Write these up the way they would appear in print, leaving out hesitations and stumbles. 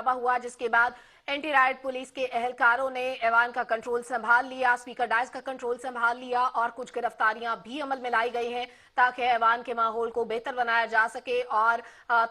हंगामा हुआ, जिसके बाद एंटी राइट पुलिस के एहलकारों ने ऐवान का कंट्रोल संभाल लिया, स्पीकर डाइस का कंट्रोल संभाल लिया और कुछ गिरफ्तारियां भी अमल में लाई गई हैं ताकि ऐवान के माहौल को बेहतर बनाया जा सके और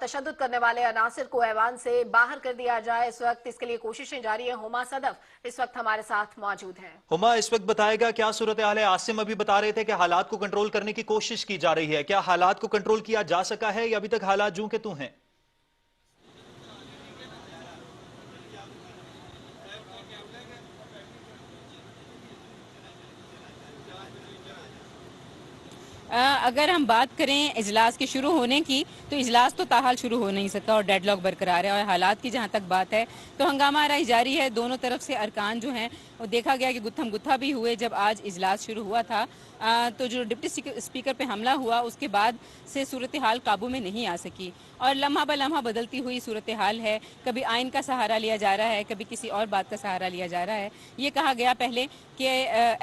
तशद्दुद करने वाले अनासिर को ऐवान से बाहर कर दिया जाए। इस वक्त इसके लिए कोशिशें जारी हैं। हुमा सदफ इस वक्त हमारे साथ मौजूद हैं। हुमा, इस वक्त बताएगा क्या सूरत हाल है? आसिम अभी बता रहे थे कि हालात को कंट्रोल करने की कोशिश की जा रही है, क्या हालात को कंट्रोल किया जा सका है या अभी तक हालात जूं के तूं हैं? अगर हम बात करें इजलास के शुरू होने की तो इजलास तो ताहाल शुरू हो नहीं सका और डेडलॉक बरकरार है। और हालात की जहां तक बात है तो हंगामा आराई जारी है। दोनों तरफ से अरकान जो हैं वो देखा गया कि गुत्थम गुत्था भी हुए। जब आज इजलास शुरू हुआ था तो जो डिप्टी स्पीकर पे हमला हुआ उसके बाद से सूरत हाल काबू में नहीं आ सकी और लम्हा ब लम्हा बदलती हुई सूरत हाल है। कभी आइन का सहारा लिया जा रहा है, कभी किसी और बात का सहारा लिया जा रहा है। ये कहा गया पहले कि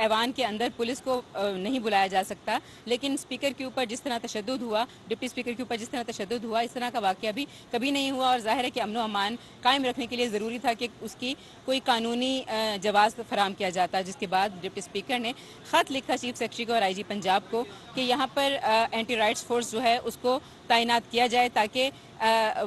ऐवान के अंदर पुलिस को नहीं बुलाया जा सकता, लेकिन स्पीकर के ऊपर जिस तरह तशद्दुद हुआ, डिप्टी स्पीकर के ऊपर जिस तरह तशद्दुद हुआ, इस तरह का वाक़या भी कभी नहीं हुआ। और जाहिर है कि अमन व अमान कायम रखने के लिए ज़रूरी था कि उसकी कोई कानूनी जवाज़ फराम किया जाता, जिसके बाद डिप्टी स्पीकर ने ख़त लिखा चीफ सेक्रेटरी को और IG पंजाब को कि यहाँ पर एंटी राइट्स फोर्स जो है उसको तैनात किया जाए ताकि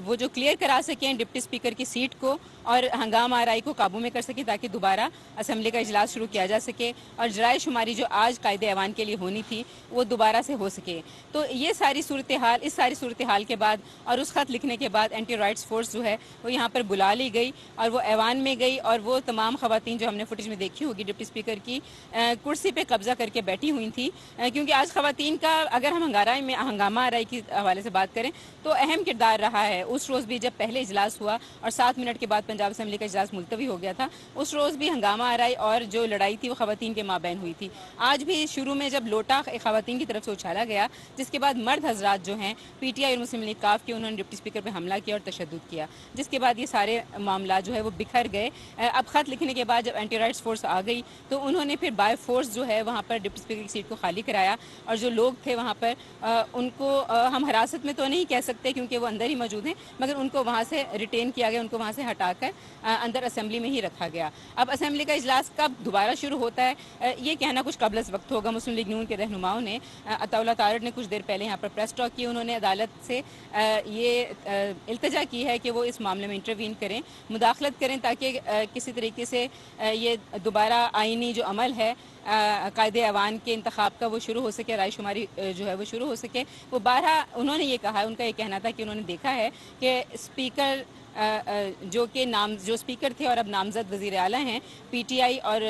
वो जो क्लियर करा सकें डिप्टी स्पीकर की सीट को और हंगामा आराई को काबू में कर सकें ताकि दोबारा असम्बली का इजलास शुरू किया जा सके और जराए शुमारी जो आज कायदे ऐवान के लिए होनी थी वो दोबारा से हो सके। तो ये सारी सूरत हाल, इस सारी सूरत हाल के बाद और उस खत लिखने के बाद एंटी राइट्स फोर्स जो है वो यहाँ पर बुला ली गई और वो ऐवान में गई और वो तमाम खवातीन जो हमने फुटेज में देखी होगी डिप्टी स्पीकर की कुर्सी पर कब्जा करके बैठी हुई थी। क्योंकि आज खवातीन का अगर हम हंगामा आराई की हवाले से बात करें तो अहम किरदार रहा है। उस रोज़ भी जब पहले इजलास हुआ और 7 मिनट के बाद पंजाब असम्बली का इजलास मुलतवी हो गया था, उस रोज़ भी हंगामा आराई और जो लड़ाई थी वो खवातीन के माबैन हुई थी। आज भी शुरू में जब लोटा खवातीन की तरफ से उछाला गया, जिसके बाद मर्द हजरात जो हैं PTI और मुस्लिम लीग काफ के, उन्होंने डिप्टी स्पीकर पर हमला किया और तशद्दुद किया, जिसके बाद ये सारे मामला जो है वो बिखर गए। अब खत लिखने के बाद जब एंटी राइट्स फोर्स आ गई तो उन्होंने फिर बाय फोर्स जो है वहाँ पर डिप्टी स्पीकर की सीट को खाली कराया और जो लोग थे वहाँ पर उनको हम हिरासत में तो नहीं कह सकते क्योंकि वो अंदर ही मौजूद हैं, मगर उनको वहाँ से रिटेन किया गया, उनको वहाँ से हटाकर अंदर असेंबली में ही रखा गया। अब असेंबली का इजलास कब दोबारा शुरू होता है ये कहना कुछ कबल वक्त होगा। मुस्लिम लीग नून के रहनुमाओं ने अताउल्लाह तारड़ ने कुछ देर पहले यहाँ पर प्रेस टॉक की। उन्होंने अदालत से ये इल्तजा की है कि वो इस मामले में इंटरवीन करें, मुदाखलत करें ताकि किसी तरीके से ये दोबारा आइनी जो अमल है कायदे ऐवान के इंतखाब का वो शुरू हो सके, राय शुमारी जो है वो शुरू हो सके। वो 12 उन्होंने ये कहा, उनका ये कहना था कि उन्होंने देखा है कि स्पीकर जो स्पीकर थे और अब नामजद वज़ीर आला हैं PTI और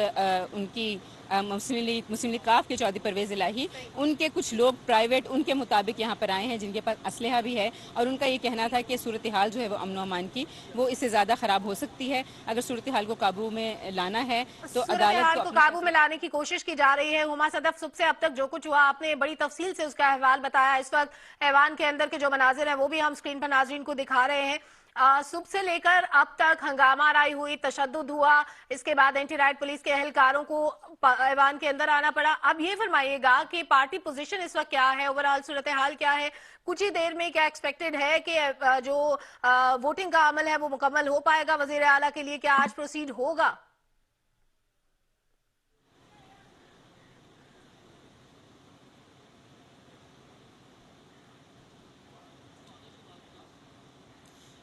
उनकी मुस्लिम लीग काफ के चौधरी परवेज़ इलाही, उनके कुछ लोग प्राइवेट उनके मुताबिक यहाँ पर आए हैं जिनके पास असलहा भी है और उनका ये कहना था कि सूरत हाल जो है वो अमन अमान की वो इससे ज़्यादा ख़राब हो सकती है। अगर सूरत हाल को काबू में लाना है तो अदालत को काबू में लाने की कोशिश की जा रही है। हुमा सदफ, सुबह से अब तक जो कुछ हुआ आपने बड़ी तफसील से उसका अहवाल बताया। इस वक्त ऐवान के अंदर के जो मनाजिर हैं वो भी हम स्क्रीन पर नाज़रीन को दिखा रहे हैं। सुबह से लेकर अब तक हंगामा आराई हुई, तशद्दुद हुआ, इसके बाद एंटी राइट पुलिस के एहलकारों को ऐवान के अंदर आना पड़ा। अब ये फरमाइएगा कि पार्टी पोजीशन इस वक्त क्या है, ओवरऑल सूरत हाल क्या है? कुछ ही देर में क्या एक्सपेक्टेड है कि जो वोटिंग का अमल है वो मुकम्मल हो पाएगा वजीर आला के लिए? क्या आज प्रोसीड होगा?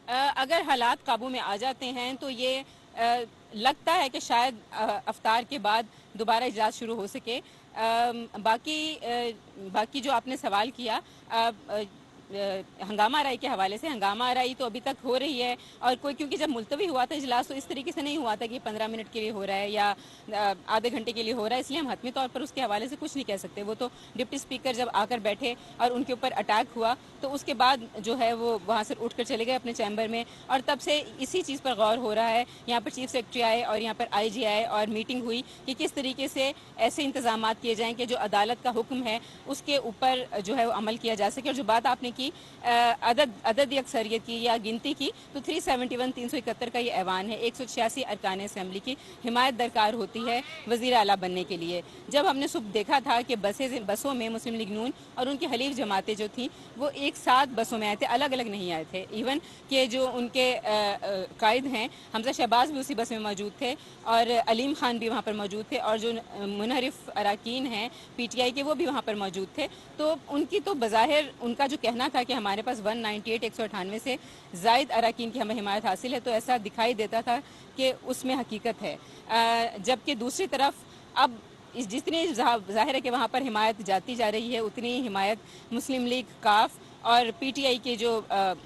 अगर हालात काबू में आ जाते हैं तो ये लगता है कि शायद अफ्तार के बाद दोबारा इजलास शुरू हो सके। बाकी जो आपने सवाल किया हंगामा आराई के हवाले से, हंगामा आराई तो अभी तक हो रही है और क्योंकि जब मुलतवी हुआ था इजलास तो इस तरीके से नहीं हुआ था कि 15 मिनट के लिए हो रहा है या आधे घंटे के लिए हो रहा है, इसलिए हम हतमी तौर पर उसके हवाले से कुछ नहीं कह सकते। वो तो डिप्टी स्पीकर जब आकर बैठे और उनके ऊपर अटैक हुआ तो उसके बाद जो है वो वहाँ से उठ कर चले गए अपने चैम्बर में और तब से इसी चीज़ पर गौर हो रहा है। यहाँ पर चीफ सेक्रेटरी आए और यहाँ पर IG आए और मीटिंग हुई कि किस तरीके से ऐसे इंतजाम किए जाएँ कि जो अदालत का हुक्म है उसके ऊपर जो है वो अमल किया जा सके। और जो बात आपने की अददी अक्सरियत की या गिनती की तो 371 371 का ये ऐवान है। 186 अरकान असेंबली की हिमायत दरकार होती है वज़ीर आला बनने के लिए। जब हमने सुबह देखा था कि बसों में मुस्लिम लीग नून और उनकी हलीफ जमातें जो थी वो एक साथ बसों में आए थे, अलग अलग नहीं आए थे। इवन कि जो उनके कायद हैं हमजा शहबाज भी उसी बस में मौजूद थे और अलीम खान भी वहाँ पर मौजूद थे और जो मुनहरिफ अराकीन हैं PTI के वो भी वहाँ पर मौजूद थे। तो उनकी तो बज़ाहिर उनका जो कहना था कि हमारे पास 198 से ज़ायद अराकीन की हमें हिमायत हासिल है, तो ऐसा दिखाई देता था कि उसमें हकीकत है। जबकि दूसरी तरफ अब जितनी ज़ाहिर है कि वहाँ पर हिमायत जाती जा रही है उतनी हिमायत मुस्लिम लीग काफ और PTI के जो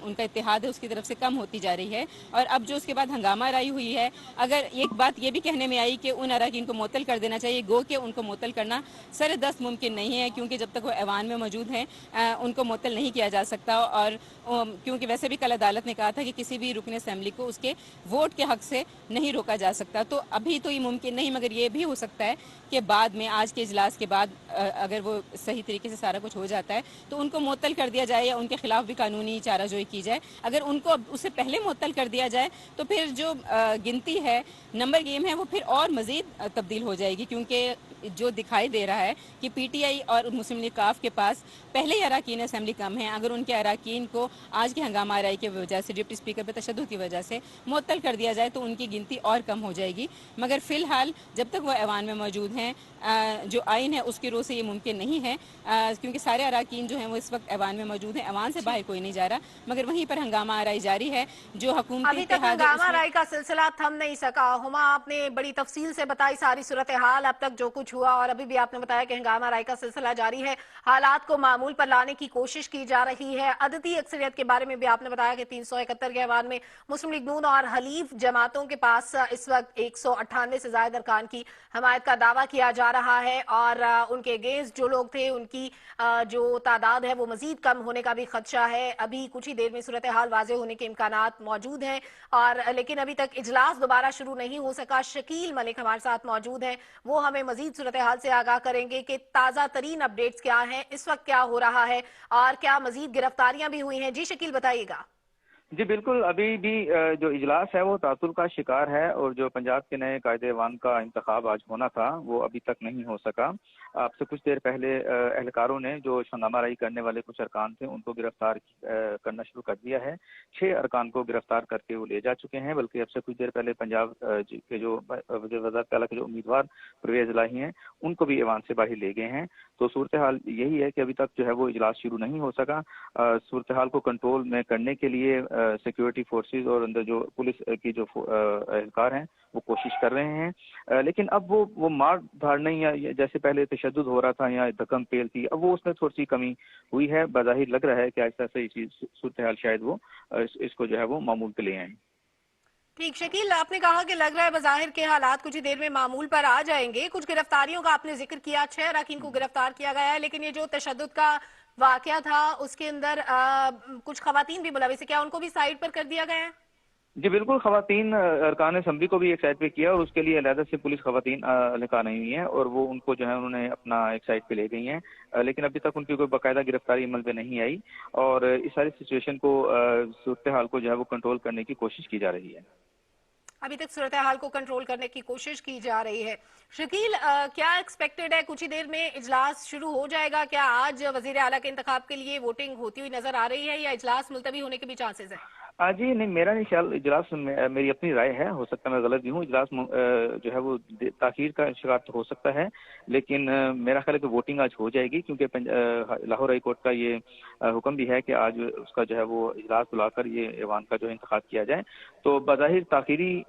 उनका इत्तेहाद है उसकी तरफ से कम होती जा रही है। और अब जो उसके बाद हंगामा राई हुई है, अगर एक बात ये भी कहने में आई कि उन अरकान को मुअत्तल कर देना चाहिए, गो कि उनको मुअत्तल करना सर दस्त मुमकिन नहीं है, क्योंकि जब तक वो ऐवान में मौजूद हैं उनको मुअत्तल नहीं किया जा सकता। और क्योंकि वैसे भी कल अदालत ने कहा था कि किसी भी रुकन असम्बली को उसके वोट के हक से नहीं रोका जा सकता। तो अभी तो ये मुमकिन नहीं, मगर ये भी हो सकता है कि बाद में आज के इजलास के बाद अगर वो सही तरीके से सारा कुछ हो जाता है तो उनको मुअत्तल कर दिया जाए या उनके खिलाफ भी कानूनी चाराजोई की जाए। अगर उनको उससे पहले मुअत्तल कर दिया जाए तो फिर जो गिनती है, नंबर गेम है, वो फिर और मजीद तब्दील हो जाएगी, क्योंकि जो दिखाई दे रहा है कि PTI और मुस्लिम लीग काफ के पास पहले ही अराकीन असेंबली कम है। अगर उनके अराकीन को आज के हंगामा राय की वजह से, डिप्टी स्पीकर पर तशद्दुद की वजह से मुअत्तल कर दिया जाए तो उनकी गिनती और कम हो जाएगी। मगर फिलहाल जब तक वो ऐवान में मौजूद हैं, जो आइन है उसकी रोह से ये मुमकिन नहीं है, क्योंकि सारे अराकीन जो हैं वो इस वक्त ऐवान में मौजूद हैं। ऐवान से बाहर कोई नहीं जा रहा, मगर वहीं पर हंगामा आराई जारी है। जो हुकूमती अभी तक हंगामा आराई का सिलसिला थम नहीं सका। हुमा, आपने बड़ी तफसील से बताई सारी सूरत हाल, अब तक जो कुछ हुआ, और अभी भी आपने बताया कि हंगामा आराई का सिलसिला जारी है, हालात को मामूल पर लाने की कोशिश की जा रही है। अददी अक्सरियत के बारे में भी आपने बताया कि 371 के ऐवान में मुस्लिम लीग नून और हलीफ जमातों के पास इस वक्त 198 से ज्यादा अरकान की हमायत का दावा किया जा रहा है, और उनके अगेंस्ट जो लोग थे उनकी जो तादाद है वो मजीद कम होने का भी खदशा है। अभी कुछ ही देर में सूरत हाल वाजे होने के इम्कानात मौजूद हैं, और लेकिन अभी तक इजलास दोबारा शुरू नहीं हो सका। शकील मलिक हमारे साथ मौजूद हैं, वो हमें मजीद सूरत हाल से आगाह करेंगे कि ताज़ा तरीन अपडेट्स क्या हैं, इस वक्त क्या हो रहा है, और क्या मजीद गिरफ्तारियां भी हुई हैं। जी शकील, बताइएगा। जी बिल्कुल, अभी भी जो इजलास है वो तातुल का शिकार है, और जो पंजाब के नए कायदे ऐवान का इंतखाब आज होना था वो अभी तक नहीं हो सका। आपसे कुछ देर पहले एहलकारों ने जो हंगामा राई करने वाले कुछ अरकान थे उनको गिरफ्तार करना शुरू कर दिया है। 6 अरकान को गिरफ्तार करके वो ले जा चुके हैं, बल्कि अब से कुछ देर पहले पंजाब के जो वज़ीर आला के जो उम्मीदवार परवेज इलाही हैं उनको भी ऐवान से बाहर ले गए हैं। तो सूरत हाल यही है कि अभी तक जो है वो इजलास शुरू नहीं हो सका। सूरत हाल को कंट्रोल में करने के लिए सिक्योरिटी फोर्सेस और अंदर जो पुलिस की जो एहलकार हैं वो कोशिश कर रहे हैं, लेकिन अब वो मार धाड़ने या जैसे पहले तशद्दुद हो रहा था या दकम पेल थी, अब वो उसमें थोड़ी सी कमी हुई है। बज़ाहिर लग रहा है कि आहिस्ता से इसी सूरत हाल शायद वो इसको जो है वो मामूल पे ले आए। ठीक शकील, आपने कहा कि लग रहा है बज़ाहिर के हालात कुछ ही देर में मामूल पर आ जाएंगे। कुछ गिरफ्तारियों का आपने जिक्र किया, 6 अरकान को गिरफ्तार किया गया है, लेकिन ये जो तशद्दुद का वाकया था उसके अंदर कुछ खवातीन भी मुलविस है, क्या उनको भी साइड पर कर दिया गया है? जी बिल्कुल, खवातीन अरकान असम्बली को भी एक साइड पे किया, और उसके लिए अलहदा से पुलिस खवातीन एहलकार नहीं हुई हैं, और वो उनको जो है उन्होंने अपना एक साइड पे ले गई हैं, लेकिन अभी तक उनकी कोई बाकायदा गिरफ्तारी अमल पे नहीं आई, और इस सारी सिचुएशन को सूरत हाल को जो है वो कंट्रोल करने की कोशिश की जा रही है। अभी तक सूरत हाल को कंट्रोल करने की कोशिश की जा रही है। शकील, क्या एक्सपेक्टेड है, कुछ ही देर में इजलास शुरू हो जाएगा? क्या आज वजीर आला के इंतखाब के लिए वोटिंग होती हुई नजर आ रही है, या इजलास मुलतवी होने के भी चांसेस है? जी नहीं, मेरा नहीं ख्याल। इजलास मेरी अपनी राय है, हो सकता है मैं गलत भी हूँ, इजलास जो है वो ताखीर का शिकार तो हो सकता है, लेकिन मेरा ख्याल है कि वोटिंग आज हो जाएगी, क्योंकि लाहौर हाई कोर्ट का ये हुक्म भी है कि आज उसका जो है वो इजलास बुलाकर ये ऐवान का जो इंतखाब किया जाए। तो बज़ाहिर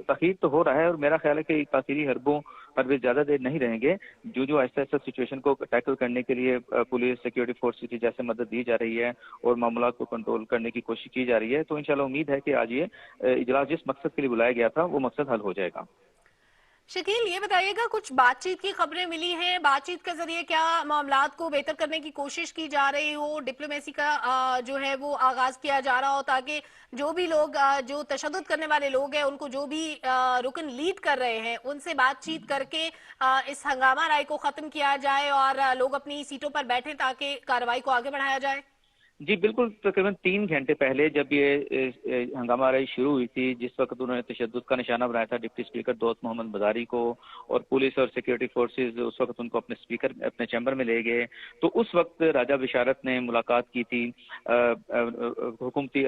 ताखीर तो हो रहा है, और मेरा ख्याल है कि ताखीरी हरबों पर भी ज़्यादा देर नहीं रहेंगे। जो आहिस्ता आहिस्ता सिचुएशन को टैकल करने के लिए पुलिस सिक्योरिटी फोर्सेस की जैसे मदद दी जा रही है और मामलात को कंट्रोल करने की कोशिश की जा रही है, तो इंशाल्लाह उम्मीद है कि आज ये इजलास जिस मकसद के लिए बुलाया गया था वो मकसद हल हो जाएगा। शकील, ये बताइएगा, कुछ बातचीत की खबरें मिली हैं? बातचीत के जरिए क्या मामलात को बेहतर करने की कोशिश की जा रही हो, डिप्लोमेसी का जो है वो आगाज किया जा रहा हो, ताकि जो भी लोग जो तशद्दुद करने वाले लोग हैं उनको जो भी रुकन लीड कर रहे हैं उनसे बातचीत करके इस हंगामा राय को खत्म किया जाए और लोग अपनी सीटों पर बैठे ताकि कार्रवाई को आगे बढ़ाया जाए? जी बिल्कुल, तकरीबन 3 घंटे पहले जब ये हंगामा आराई शुरू हुई थी, जिस वक्त उन्होंने तशद्दुद का निशाना बनाया था डिप्टी स्पीकर दोस्त मोहम्मद बजारी को, और पुलिस और सिक्योरिटी फोर्सेस उस वक्त उनको अपने चैम्बर में ले गए, तो उस वक्त राजा बिशारत ने मुलाकात की थी हुकूमती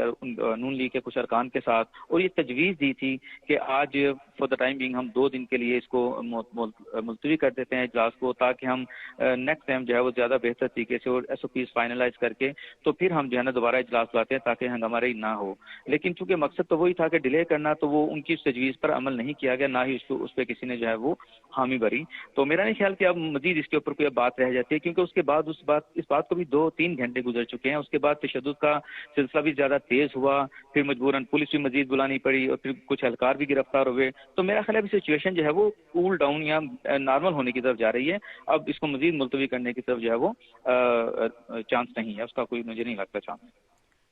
नून लीग के कुछ अरकान के साथ, और ये तजवीज़ दी थी कि आज फॉर द टाइम बिंग हम 2 दिन के लिए इसको मुलतवी कर देते हैं इजलास को, ताकि हम नेक्स्ट टाइम जो है वो ज़्यादा बेहतर तरीके से और SOPs फाइनलाइज करके तो फिर हम जो है ना दोबारा इजलास बुलाते हैं ताकि हंगामाराई ना हो। लेकिन चूंकि मकसद तो वही था कि डिले करना, तो वो उनकी उस तजवीज़ पर अमल नहीं किया गया, ना ही उस पर किसी ने जो है वो हामी भरी। तो मेरा नहीं ख्याल कि अब मजीद इसके ऊपर कोई बात रह जाती है, क्योंकि उसके बाद इस बात को भी 2-3 घंटे गुजर चुके हैं। उसके बाद तशद्दुद का सिलसिला भी ज़्यादा तेज़ हुआ, फिर मजबूरन पुलिस भी मजीद बुलानी पड़ी, और फिर कुछ एहलकार भी गिरफ्तार हुए। तो मेरा ख्याल है सिचुएशन जो है वो कूल डाउन या नॉर्मल होने की तरफ जा रही है। अब इसको मजीद मुलतवी करने की तरफ जो है वो चांस नहीं है, उसका कोई मुझे नहीं लगता चांस।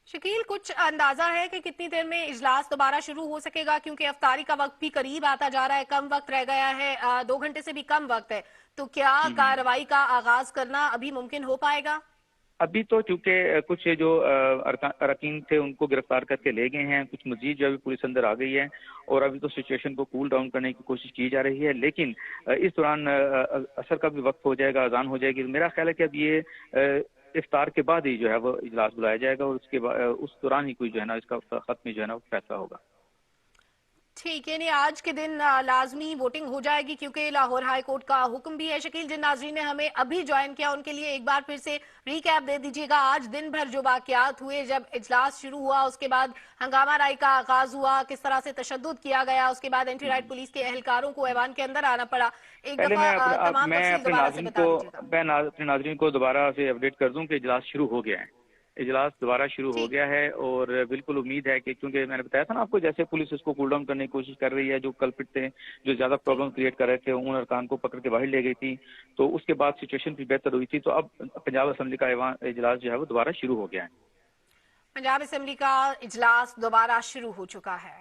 शकील, कुछ अंदाजा है कि कितनी देर में इजलास दोबारा शुरू हो सकेगा, क्योंकि अफ्तारी का वक्त भी करीब आता जा रहा है, कम वक्त रह गया है, 2 घंटे से भी कम वक्त है, तो क्या कार्रवाई का आगाज करना अभी मुमकिन हो पाएगा? अभी तो चूंकि कुछ जो अरकान थे उनको गिरफ्तार करके ले गए हैं, कुछ मजीद जो अभी पुलिस अंदर आ गई है, और अभी तो सिचुएशन को कूल डाउन करने की कोशिश की जा रही है। लेकिन इस दौरान असर का भी वक्त हो जाएगा, अजान हो जाएगी। मेरा ख्याल है कि अब ये इफ्तार के बाद ही जो है वो इजलास बुलाया जाएगा, और उसके बाद उस दौरान ही कोई जो है ना इसका खत्म जो है ना वो फैसला होगा। ठीक है, नहीं आज के दिन लाजमी वोटिंग हो जाएगी, क्योंकि लाहौर हाई कोर्ट का हुक्म भी है। शकील, जिन नाजरीन ने हमें अभी ज्वाइन किया उनके लिए एक बार फिर से रीकैप दे दीजिएगा। आज दिन भर जो वाकयात हुए, जब इजलास शुरू हुआ, उसके बाद हंगामा राई का आगाज हुआ, किस तरह से तशद्दुद किया गया, उसके बाद एंटी राइट पुलिस के एहलकारों को ऐवान के अंदर आना पड़ा। एक पहले दफा मैं तमाम तफसील दोबारा से बता दीजिएगा। अपने नाजरीन को दोबारा से अपडेट कर दूं कि इजलास शुरू हो गया है। इजलास दोबारा शुरू हो गया है, और बिल्कुल उम्मीद है कि, क्योंकि मैंने बताया था ना आपको, जैसे पुलिस इसको कूल डाउन करने की कोशिश कर रही है, जो कल्प्रिट थे जो ज्यादा प्रॉब्लम क्रिएट कर रहे थे उन अरकान को पकड़ के बाहर ले गई थी, तो उसके बाद सिचुएशन भी बेहतर हुई थी। तो अब पंजाब असेंबली का इजलास जो है वो दोबारा शुरू हो गया है। पंजाब असेंबली का इजलास दोबारा शुरू हो चुका है।